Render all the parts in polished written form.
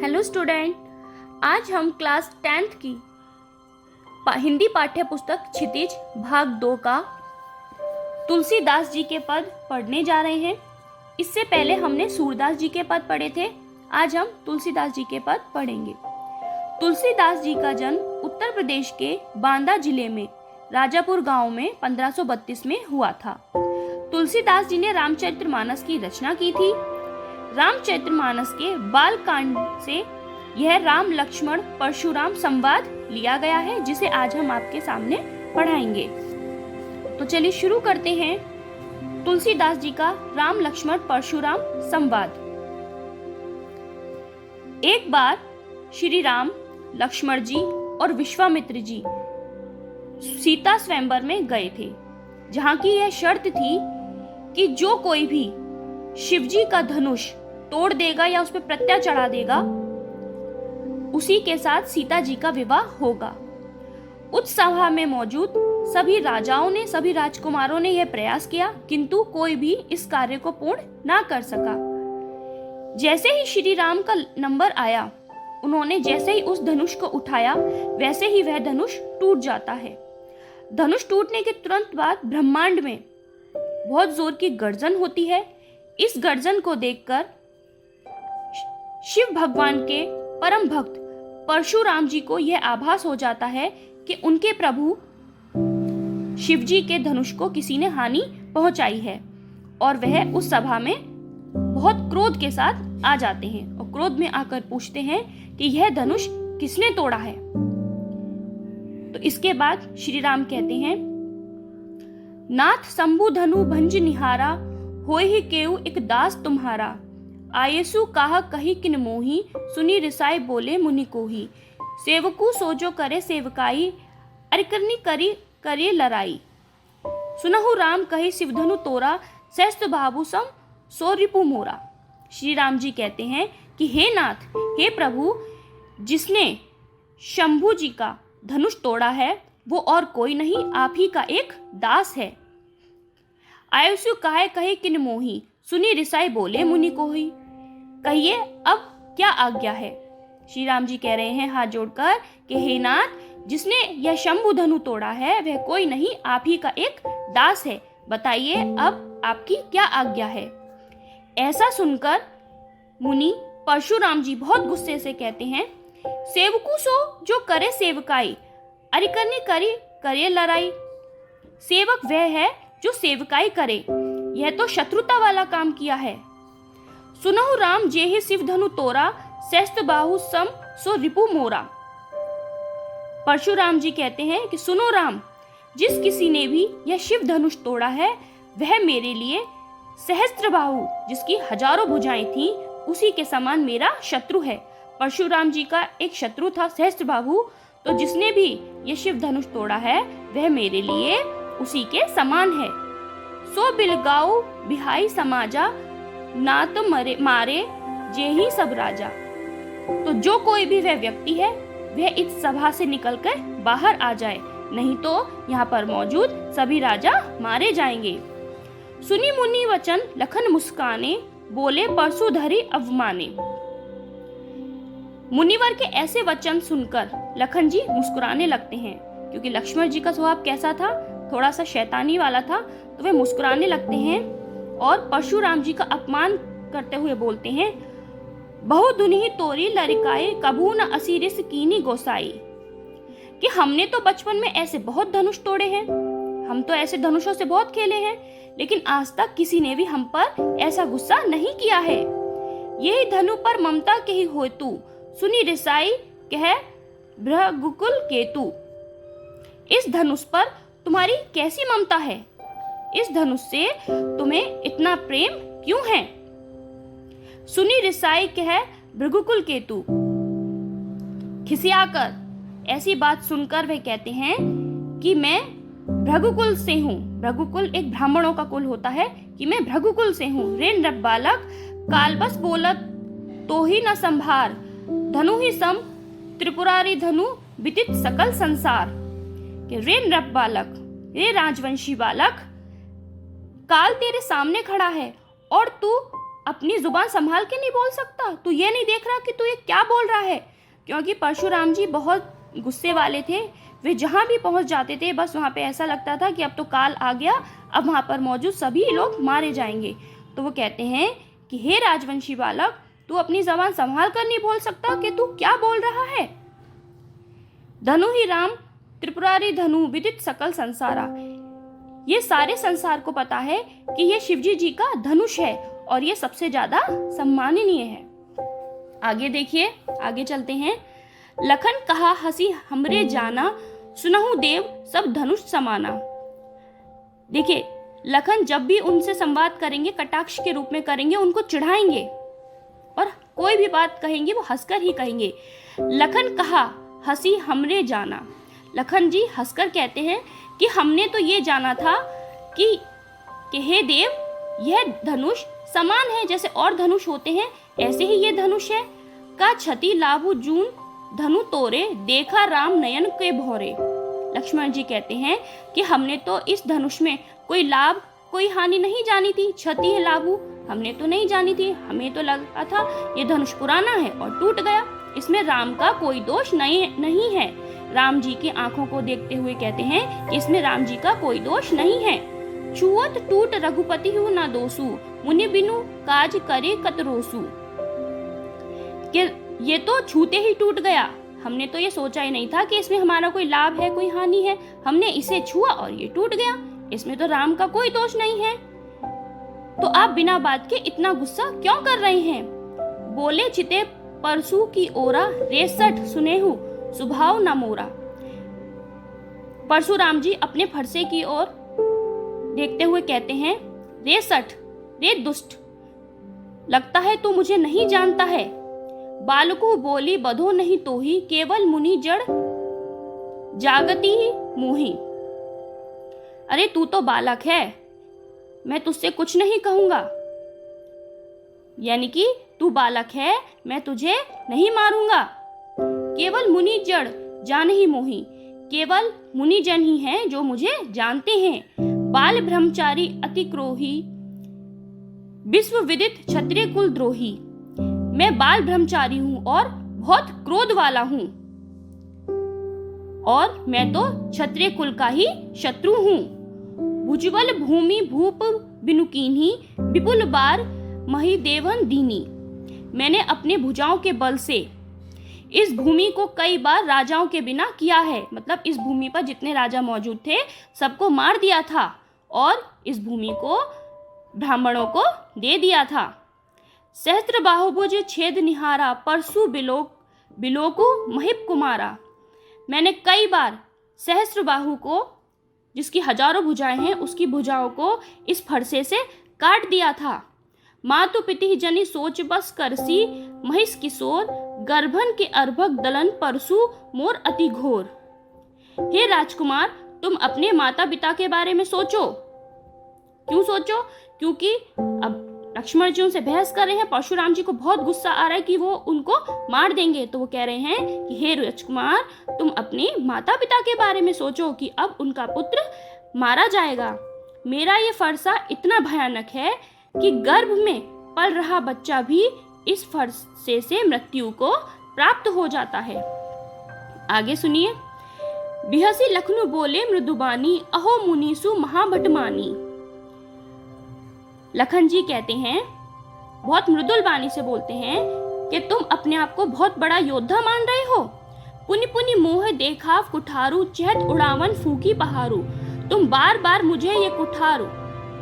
Hello student, आज हम class 10th की हिंदी पाठ्य पुस्तक क्षितिज भाग 2 का तुलसीदास जी के पद पढ़ने जा रहे हैं। इससे पहले हमने सूरदास जी के पद पढ़े थे। आज हम तुलसीदास जी के पद पढ़ेंगे। तुलसीदास जी का जन्म उत्तर प्रदेश के बांदा जिले में राजापुर गांव में 1532 में हुआ था। तुलसीदास जी ने रामचरितमानस की रचना की थी। रामचरितमानस के बाल कांड से यह राम लक्ष्मण परशुराम संवाद लिया गया है, जिसे आज हम आपके सामने पढ़ाएंगे। तो चलिए शुरू करते हैं तुलसीदास जी का राम लक्ष्मण परशुराम संवाद। एक बार श्री राम, लक्ष्मण जी और विश्वामित्र जी सीता स्वयंवर में गए थे, जहां की यह शर्त थी कि जो कोई भी शिवजी का धनुष तोड़ देगा या उस पर प्रत्यय चढ़ा देगा, उसी के साथ सीता जी का विवाह होगा। उस सभा में मौजूद सभी राजाओं ने, सभी राजकुमारों ने यह प्रयास किया, किंतु कोई भी इस कार्य को पूर्ण ना कर सका। जैसे ही श्री राम का नंबर आया, उन्होंने जैसे ही उस धनुष को उठाया, वैसे ही वह धनुष टूट जाता है। धनुष टूटने के तुरंत बाद ब्रह्मांड में बहुत जोर की गर्जन होती है। इस गर्जन को देखकर शिव भगवान के परम भक्त परशुराम जी को यह आभास हो जाता है कि उनके प्रभु शिव जी के धनुष को किसी ने हानि पहुंचाई है, और वह उस सभा में बहुत क्रोध के साथ आ जाते हैं और क्रोध में आकर पूछते हैं कि यह धनुष किसने तोड़ा है। तो इसके बाद श्री राम कहते हैं, नाथ शंभु धनु भंज निहारा, होय ही केउ एक दास तुम्हारा। आयसु काह कही किन मोही, सुनी रिसाई बोले मुनि कोही। सेवकु सोजो करे सेवकाई, अरिकरनी करी करे लड़ाई। सुनहु राम कही शिवधनु तोरा, सहस्त्र बाहु सम सो रिपु मोरा। श्री राम जी कहते हैं कि हे नाथ, हे प्रभु, जिसने शंभु जी का धनुष तोड़ा है वो और कोई नहीं, आप ही का एक दास है। आयुषु काहे कहे किन मोही, सुनी रिसाई बोले मुनि कोही। कहिए अब क्या आज्ञा है। श्री राम जी कह रहे हैं हाथ जोड़कर कि हे नाथ, जिसने यह शंभु धनु तोड़ा है वह कोई नहीं, आप ही का एक दास है। बताइए अब आपकी क्या आज्ञा है। ऐसा सुनकर मुनि परशुराम जी बहुत गुस्से से कहते हैं, सेवकु सो जो करे सेवकाई, अरिकरनी करी करे लड़ाई। सेवक वह है जो सेवकाई करे, यह तो शत्रुता वाला काम किया है। सुनहु राम जेहि शिव धनु तोरा, सहस्त्र बाहु सम सो रिपु मोरा। परशुराम जी कहते हैं कि सुनो राम, जिस किसी ने भी यह शिव धनुष तोड़ा है वह मेरे लिए सहस्त्र बाहु, जिसकी हजारों भुजाएं थी, उसी के समान मेरा शत्रु है। परशुराम जी का एक शत्रु था सहस्त्र बाहु, तो जिसने भी यह शिव धनुष तोड़ा है वह मेरे लिए उसी के समान है। सो बिलगाऊ बिहाई समाजा, नात मारे जेही सब राजा। तो जो कोई भी वह व्यक्ति है वह इस सभा से निकलकर बाहर आ जाए, नहीं तो यहाँ पर मौजूद सभी राजा मारे जाएंगे। सुनी मुनि वचन लखन मुस्काने, बोले परशुधरी अवमाने। मुनिवर के ऐसे वचन सुनकर लखन जी मुस्कुराने लगते हैं, क्योंकि लक्ष्मण जी का स्वभाव कैसा था, थोड़ा सा शैतानी वाला था, तो वे मुस्कुराने लगते हैं और परशुराम जी का अपमान करते हुए बोलते हैं, बहु दुनिहि तोरी लरिकाए, कभू न असीरिस कीनी गोसाई। कि हमने तो बचपन में ऐसे बहुत धनुष तोड़े हैं, हम तो ऐसे धनुषों से बहुत खेले हैं, लेकिन आज तक किसी ने भी हम पर ऐसा गुस्सा नहीं किया है। यही धनु पर ममता के ही हो तू, सुनी रिसाई कह भृगुकुल केतु। इस धनुष पर तुम्हारी कैसी ममता है, इस धनुष से तुम्हें इतना प्रेम क्यों है। सुनी रिसाई कह भृगुकुल केतु। खिसियाकर ऐसी बात सुनकर वे कहते हैं कि मैं भृगुकुल से हूँ। भृगुकुल एक ब्राह्मणों का कुल होता है, कि मैं भृगुकुल से हूँ। रेन रब बालक कालबस बोलत तो ही न संभार, धनु ही सम त्रिपुरारी धनु विदित सकल संसार। कि रेन रब बालक, रे राजवंशी बालक, काल तेरे सामने खड़ा है और तू अपनी जुबान संभाल के नहीं बोल सकता? तू ये नहीं देख रहा कि तू ये क्या बोल रहा है? क्योंकि परशुराम जी बहुत गुस्से वाले थे। वे जहाँ भी पहुँच जाते थे बस वहाँ पे ऐसा लगता था कि अब तो काल आ गया, अब वहाँ पर मौजूद सभी लोग मारे जाएंगे। तो वो कहते हैं कि हे राजवंशी बालक, तू अपनी जबान संभाल कर नहीं बोल सकता कि तू क्या बोल रहा है? धनु ही राम त्रिपुरारी धनु विदित सकल संसारा। ये सारे संसार को पता है कि ये शिवजी जी का धनुष है और ये सबसे ज्यादा सम्माननीय है। आगे देखिए, आगे चलते हैं। लखन कहा हंसी हमरे जाना, सुनहु देव सब धनुष समाना। देखिए, लखन जब भी उनसे संवाद करेंगे कटाक्ष के रूप में करेंगे, उनको चिढ़ाएंगे और कोई भी बात कहेंगे वो हंसकर ही कहेंगे। लखन कहा हंसी हमरे जाना। लखन जी हंसकर कहते हैं कि हमने तो ये जाना था कि हे देव, यह धनुष समान है, जैसे और धनुष होते हैं ऐसे ही ये धनुष है। का छति लाभु जून धनु तोरे, देखा राम नयन के भौरे। लक्ष्मण जी कहते हैं कि हमने तो इस धनुष में कोई लाभ कोई हानि नहीं जानी थी। क्षति है लाभु हमने तो नहीं जानी थी, हमें तो लगा था ये धनुष पुराना है और टूट गया, इसमें राम का कोई दोष नहीं है। राम जी की आंखों को देखते हुए कहते हैं कि इसमें राम जी का कोई दोष नहीं है। छुअत टूट रघुपति हूँ ना दोसु, मुनि बिनु काज करे कतरोसु। कि ये तो छूते ही टूट गया, हमने तो ये सोचा ही नहीं था कि इसमें हमारा कोई लाभ है कोई हानि है, हमने इसे छुआ और ये टूट गया, इसमें तो राम का कोई दोष नहीं है। तो आप बिना बात के इतना गुस्सा क्यों कर रहे हैं? बोले चिते परसू की ओरा, रेसठ सुनेहु सुभाव न मोरा। परशुराम जी अपने फरसे की ओर देखते हुए कहते हैं, रेसठ, रे दुष्ट, लगता है तू मुझे नहीं जानता है। बालको बोली बधो नहीं तो ही, केवल मुनि जड़ जागती मोही। अरे तू तो बालक है, मैं तुझसे कुछ नहीं कहूंगा। यानी कि तू बालक है, मैं तुझे नहीं मारूंगा। केवल मुनि जड़ जान ही मोही, केवल मुनि जन ही हैं जो मुझे जानते हैं। बाल ब्रह्मचारी अति क्रोही, विश्व विदित क्षत्रिय कुल द्रोही। मैं बाल ब्रह्मचारी हूं और बहुत क्रोध वाला हूं और मैं तो क्षत्रिय कुल का ही शत्रु हूं। भुजबल भूमि भूप बिनुकीन्ही, विपुल बार मही देवन दीनी। मैंने अपने भुजाओं के बल से इस भूमि को कई बार राजाओं के बिना किया है, मतलब इस भूमि पर जितने राजा मौजूद थे सबको मार दिया था और इस भूमि को ब्राह्मणों को दे दिया था। सहस्त्र बाहुभुज छेद निहारा, परसु बिलोकु महिप कुमारा। मैंने कई बार सहस्त्र बाहु को, जिसकी हजारों भुजाएं हैं, उसकी भुजाओं को इस फरसे से काट दिया था। मातु पिति जनी सोच बस करसी, महिष किशोर गर्भन के अर्भक दलन, परसु मोर अति घोर। हे राजकुमार, तुम अपने माता पिता के बारे में सोचो। क्यों सोचो? क्योंकि अब लक्ष्मण जी उनसे बहस कर रहे हैं, परशुराम जी को बहुत गुस्सा आ रहा है कि वो उनको मार देंगे। तो वो कह रहे हैं कि हे राजकुमार, तुम अपने माता पिता के बारे में सोचो कि अब उनका पुत्र मारा जाएगा। मेरा ये फरसा इतना भयानक है कि गर्भ में पल रहा बच्चा भी इस फरसे से मृत्यु को प्राप्त हो जाता है। आगे सुनिए। बिहसी लखनु बोले मृदुबानी, अहो मुनीसु महाभटमानी। लखन जी कहते हैं, बहुत मृदुल बानी से बोलते हैं कि तुम अपने आप को बहुत बड़ा योद्धा मान रहे हो। पुनि पुनि मोह देखा कुठारू, चहत उड़ावन फूकी पहाड़ू। तुम बार बार मुझे ये कुठारू,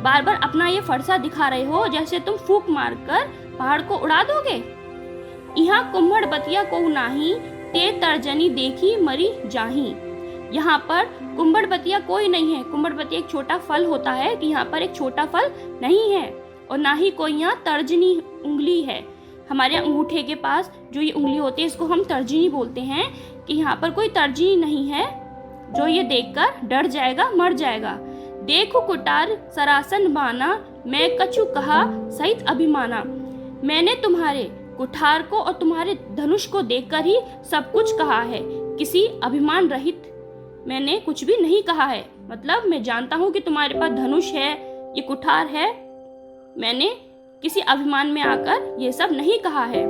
बार बार अपना ये फरसा दिखा रहे हो, जैसे तुम फूक मारकर पहाड़ को उड़ा दोगे। यहाँ कुम्भड़ बतिया को नाही, ते तर्जनी देखी मरी जाही। यहाँ पर कुम्भड़ बतिया कोई नहीं है। कुम्भड़ बतिया एक छोटा फल होता है, कि यहाँ पर एक छोटा फल नहीं है और ना ही कोई यहाँ तर्जनी उंगली है। हमारे अंगूठे के पास जो ये उंगली होती है इसको हम तर्जनी बोलते हैं, कि यहाँ पर कोई तर्जनी नहीं है जो ये देखकर डर जाएगा, मर जाएगा। देखो कुटार सरासन बाना, मैं कछु कहा सहित अभिमाना। मैंने तुम्हारे कुठार को और तुम्हारे धनुष को देखकर ही सब कुछ कहा है, किसी अभिमान रहित मैंने कुछ भी नहीं कहा है। मतलब मैं जानता हूँ कि तुम्हारे पास धनुष है, ये कुठार है, मैंने किसी अभिमान में आकर यह सब नहीं कहा है।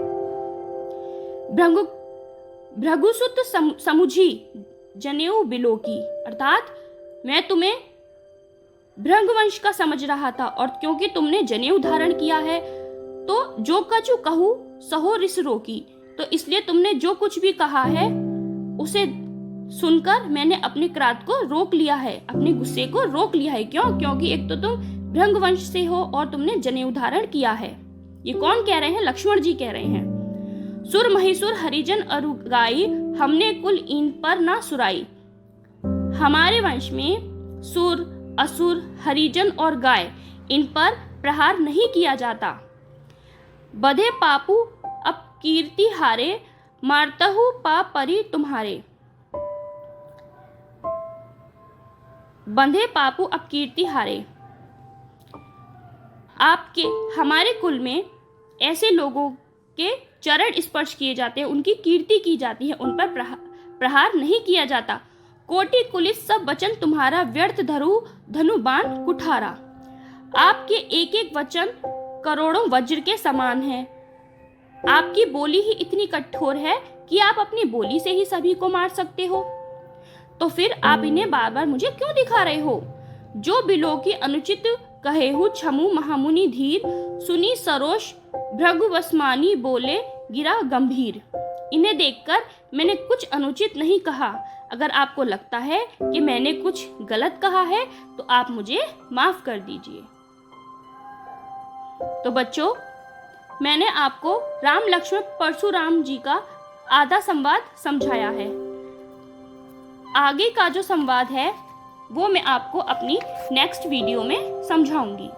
भृगुसुत समुझी जनेऊ बिलोकी, अर्थात मैं तुम्हें भृगवंश का समझ रहा था और क्योंकि तुमने जनेऊ धारण किया है तो जो कछु कहूँ सहो रिस रोकी, तो इसलिए तुमने जो कुछ भी कहा है उसे सुनकर मैंने अपने क्रोध को रोक लिया है, अपने गुस्से को रोक लिया है। क्यों? क्योंकि एक तो तुम भृगवंश से हो और तुमने जनेऊ धारण किया है। ये कौन कह रहे हैं? लक्ष्मण जी कह रहे हैं। सुर महिसुर हरिजन अरुगाई, हमने कुल इन पर ना सुराई। हमारे वंश में सुर, असुर, हरिजन और गाय, इन पर प्रहार नहीं किया जाता। बधे पापू अब कीर्ति हारे, मारतहु पा परी तुम्हारे। बंधे पापू अब कीर्ति हारे, आपके हमारे कुल में ऐसे लोगों के चरण स्पर्श किए जाते हैं, उनकी कीर्ति की जाती है, उन पर प्रहार नहीं किया जाता। कोटि कुलिस सब वचन तुम्हारा, व्यर्थ धनु बाण कुठारा। आपके एक एक वचन करोड़ों वज्र के समान है। आपकी बोली ही इतनी कठोर है कि आप अपनी बोली से ही सभी को मार सकते हो। तो फिर आप इन्हें बार बार मुझे क्यों दिखा रहे हो? जो बिलो की अनुचित कहे हु छमु महामुनि धीर, सुनी सरोष भृगुवस्मानी बोले गिरा गंभीर। इन्हें देखकर मैंने कुछ अनुचित नहीं कहा। अगर आपको लगता है कि मैंने कुछ गलत कहा है तो आप मुझे माफ कर दीजिए। तो बच्चों, मैंने आपको राम लक्ष्मण परशुराम जी का आधा संवाद समझाया है। आगे का जो संवाद है वो मैं आपको अपनी नेक्स्ट वीडियो में समझाऊंगी।